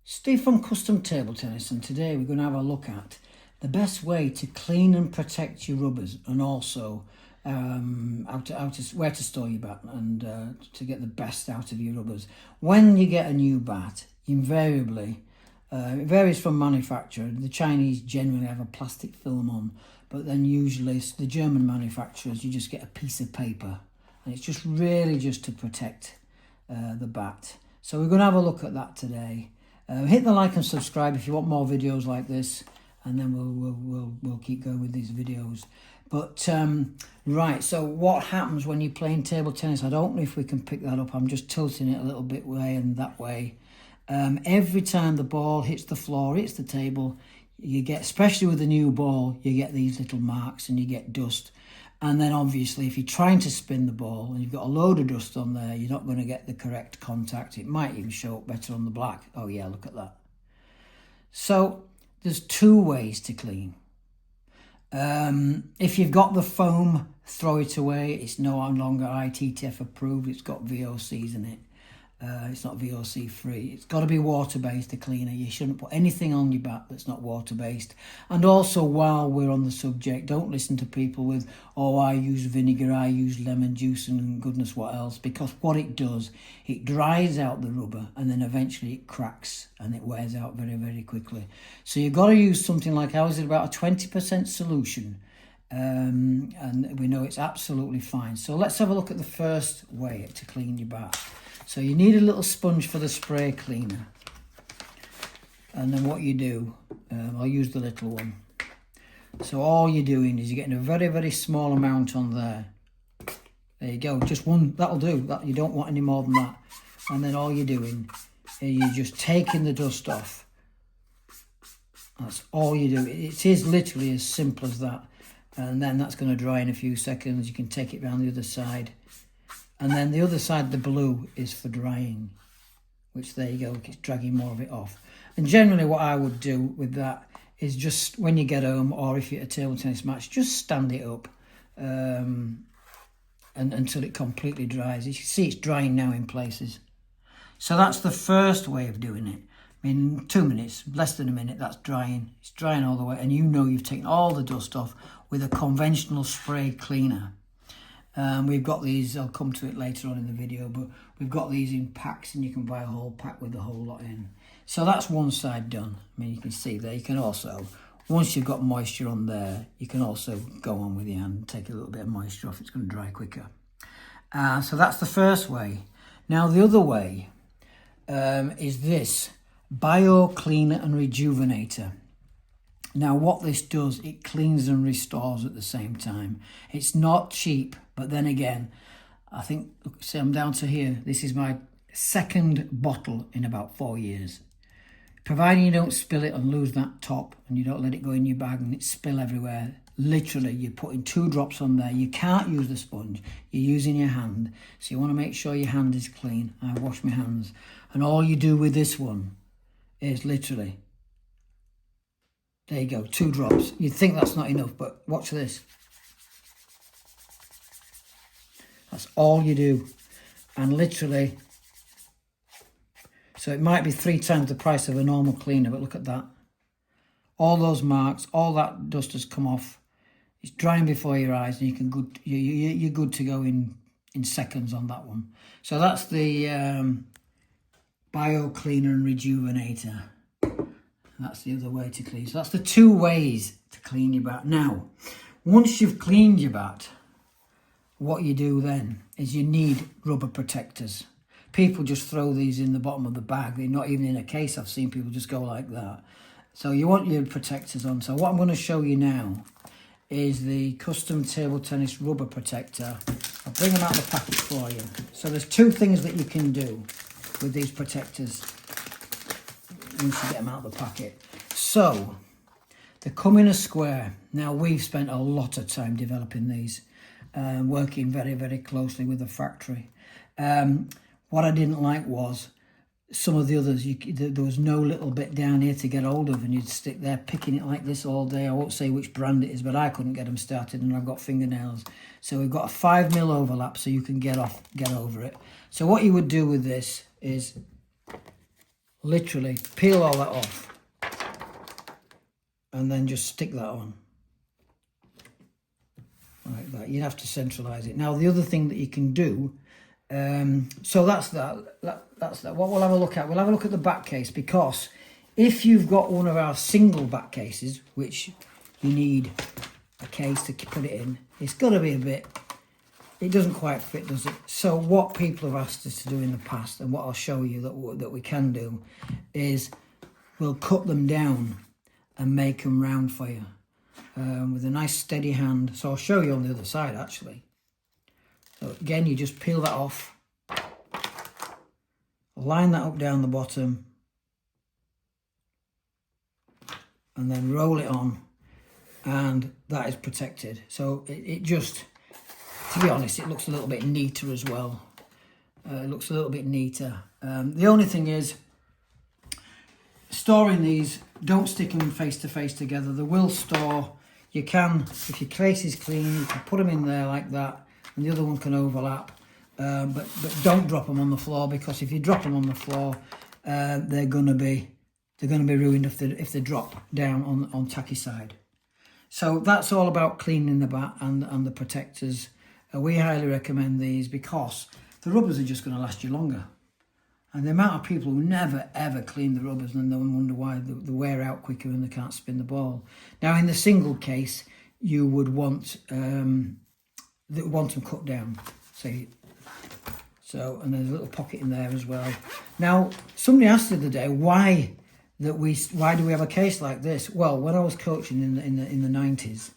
Steve from Custom Table Tennis, and today we're going to have a look at the best way to clean and protect your rubbers, and also where to store your bat, and to get the best out of your rubbers. When you get a new bat, invariably, it varies from manufacturer. The Chinese generally have a plastic film on, but then usually the German manufacturers, you just get a piece of paper, and it's just really just to protect the bat. So we're going to have a look at that today. Hit the like and subscribe if you want more videos like this, and then we'll keep going with these videos. But right, so what happens when you're playing table tennis? I don't know if we can pick that up. I'm just tilting it a little bit way and that way. Every time the ball hits the floor, hits the table, you get, especially with a new ball, you get these little marks and you get dust. And then obviously if you're trying to spin the ball and you've got a load of dust on there, you're not going to get the correct contact. It might even show up better on the black. Oh yeah, look at that. So there's two ways to clean. If you've got the foam, throw it away. It's no longer ITTF approved. It's got VOCs in it. It's not VOC free. It's got to be water-based, the cleaner. You shouldn't put anything on your bat that's not water-based. And also, while we're on the subject, don't listen to people with, oh, I use vinegar, I use lemon juice and goodness what else, because what it does, it dries out the rubber and then eventually it cracks and it wears out very, very quickly. So you've got to use something like ours at about a 20% solution. And we know it's absolutely fine. So let's have a look at the first way to clean your bat. So you need a little sponge for the spray cleaner. And then what you do, I'll use the little one. So all you're doing is you're getting a very, very small amount on there. There you go, just one, that'll do. That, you don't want any more than that. And then all you're doing is you're just taking the dust off. That's all you do. It is literally as simple as that. And then that's going to dry in a few seconds. You can take it around the other side. And then the other side, the blue, is for drying, which there you go, it's dragging more of it off. And generally what I would do with that is just when you get home, or if you're at a table tennis match, just stand it up and until it completely dries. You can see it's drying now in places. So that's the first way of doing it. I mean, 2 minutes, less than a minute, that's drying. It's drying all the way, and you know you've taken all the dust off with a conventional spray cleaner. We've got these, I'll come to it later on in the video, but we've got these in packs and you can buy a whole pack with the whole lot in. So that's one side done. I mean, you can see there, you can also, once you've got moisture on there, you can also go on with your hand and take a little bit of moisture off. It's going to dry quicker. So that's the first way. Now the other way is this, Bio Cleaner and Rejuvenator. Now what this does, it cleans and restores at the same time. It's not cheap, but then again, I think, see, I'm down to here. This is my second bottle in about 4 years. Providing you don't spill it and lose that top and you don't let it go in your bag and it spill everywhere. Literally, you're putting 2 drops on there. You can't use the sponge. You're using your hand. So you want to make sure your hand is clean. I wash my hands. And all you do with this one is literally, there you go, 2 drops. You'd think that's not enough, but watch this. That's all you do. And literally, so it might be 3 times the price of a normal cleaner, but look at that. All those marks, all that dust has come off. It's drying before your eyes, and you're good to go in seconds on that one. So that's the Bio Cleaner and Rejuvenator. That's the other way to clean. So that's the 2 ways to clean your bat. Now, once you've cleaned your bat, what you do then is you need rubber protectors. People just throw these in the bottom of the bag. They're not even in a case. I've seen people just go like that. So you want your protectors on. So what I'm going to show you now is the Custom Table Tennis Rubber Protector. I'll bring them out of the packet for you. So there's 2 things that you can do with these protectors once you get them out of the packet. So they come in a square. Now we've spent a lot of time developing these, working very, very closely with the factory. What I didn't like was some of the others, there was no little bit down here to get hold of, and you'd stick there picking it like this all day. I won't say which brand it is, but I couldn't get them started, and I've got fingernails. So we've got a 5mm overlap, so you can get over it. So what you would do with this is literally peel all that off and then just stick that on. Like that. You'd have to centralise it. Now, the other thing that you can do, so that's that. That's that. What we'll have a look at, we'll have a look at the back case, because if you've got one of our single back cases, which you need a case to put it in, it's got to be a bit, it doesn't quite fit, does it? So what people have asked us to do in the past, and what I'll show you that we can do, is we'll cut them down and make them round for you with a nice steady hand. So I'll show you on the other side actually. So again, you just peel that off, line that up down the bottom, and then roll it on, and that is protected. So it just, to be honest, it looks a little bit neater as well. It looks a little bit neater. The only thing is, storing these, don't stick them face to face together. They will store. You can, if your case is clean, you can put them in there like that, and the other one can overlap. But don't drop them on the floor, because if you drop them on the floor, they're gonna be ruined if they drop down on tacky side. So that's all about cleaning the bat and the protectors. We highly recommend these because the rubbers are just going to last you longer. And the amount of people who never ever clean the rubbers and then wonder why they wear out quicker and they can't spin the ball. Now in the single case, you would want them cut down. See. So, and there's a little pocket in there as well. Now, somebody asked the other day why do we have a case like this? Well, when I was coaching in the 90s,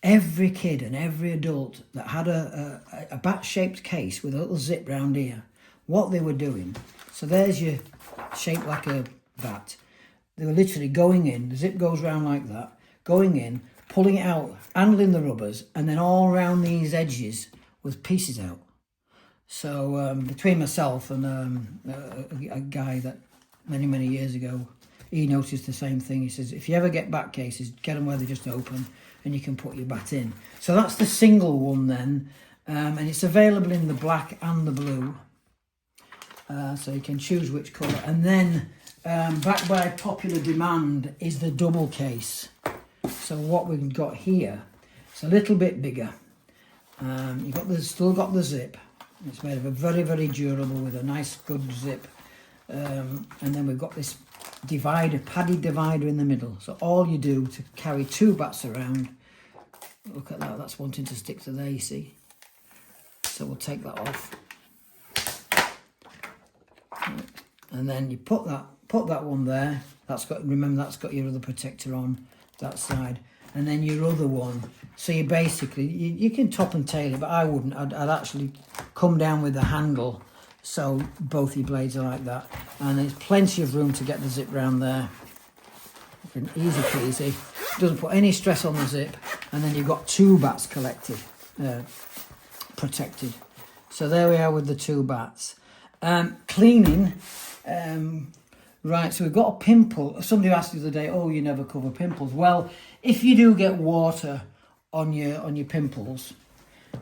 every kid and every adult that had a bat-shaped case with a little zip round here, what they were doing, so there's your shape like a bat. They were literally going in, the zip goes round like that, going in, pulling it out, handling the rubbers, and then all around these edges was pieces out. So between myself and a guy that many years ago, he noticed the same thing. He says, if you ever get bat cases, get them where they're just open and you can put your bat in. So that's the single one then, and it's available in the black and the blue. So you can choose which colour. And then back by popular demand is the double case. So what we've got here, it's a little bit bigger. You've still got the zip. It's made of a very durable with a nice good zip. And then we've got this padded divider in the middle. So all you do to carry two bats around, look at that, that's wanting to stick to there, you see. So we'll take that off. And then you put that one there. Remember that's got your other protector on that side. And then your other one. So you basically, you can top and tail it, but I wouldn't. I'd actually come down with the handle. So both your blades are like that. And there's plenty of room to get the zip round there. Easy peasy. Doesn't put any stress on the zip. And then you've got two bats protected. So there we are with the two bats. Cleaning. Right, so we've got a pimple. Somebody asked the other day, oh, you never cover pimples. Well, if you do get water on your pimples,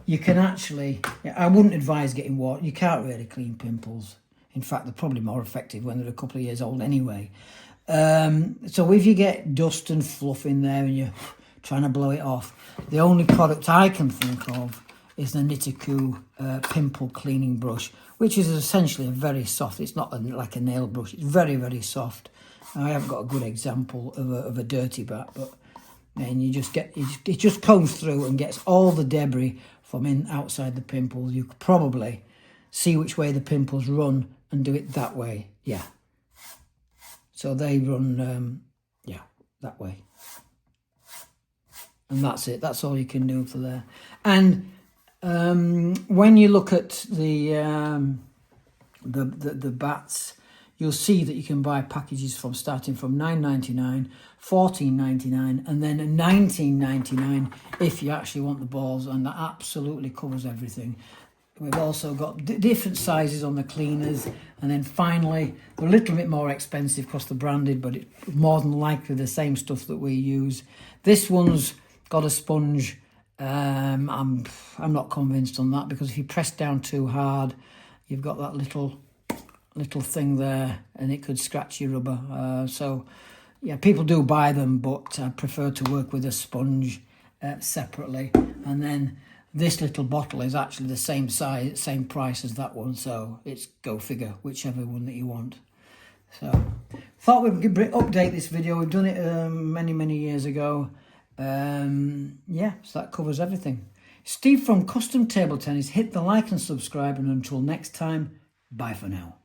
you can actually, I wouldn't advise getting water. You can't really clean pimples. In fact, they're probably more effective when they're a couple of years old anyway. So if you get dust and fluff in there and you're trying to blow it off, the only product I can think of is the Nitaku pimple cleaning brush, which is essentially a very soft, it's not like a nail brush, it's very soft. I haven't got a good example of a dirty bat, but then it just combs through and gets all the debris from outside the pimples. You could probably see which way the pimples run and do it that way, yeah. So they run, that way. And that's it, that's all you can do for there. And when you look at the bats, you'll see that you can buy packages starting from $9.99, $14.99, and then $19.99 if you actually want the balls, and that absolutely covers everything. We've also got different sizes on the cleaners, and then finally they're a little bit more expensive because they're branded, but it's more than likely the same stuff that we use. This one's got a sponge. I'm not convinced on that, because if you press down too hard, you've got that little little thing there, and it could scratch your rubber. So yeah, people do buy them, but I prefer to work with a sponge separately. And then this little bottle is actually the same size, same price as that one, so it's go figure, whichever one that you want. So thought we'd update this video. We've done it many years ago. Yeah, so that covers everything. Steve from Custom Table Tennis. Hit the like and subscribe, and until next time, bye for now.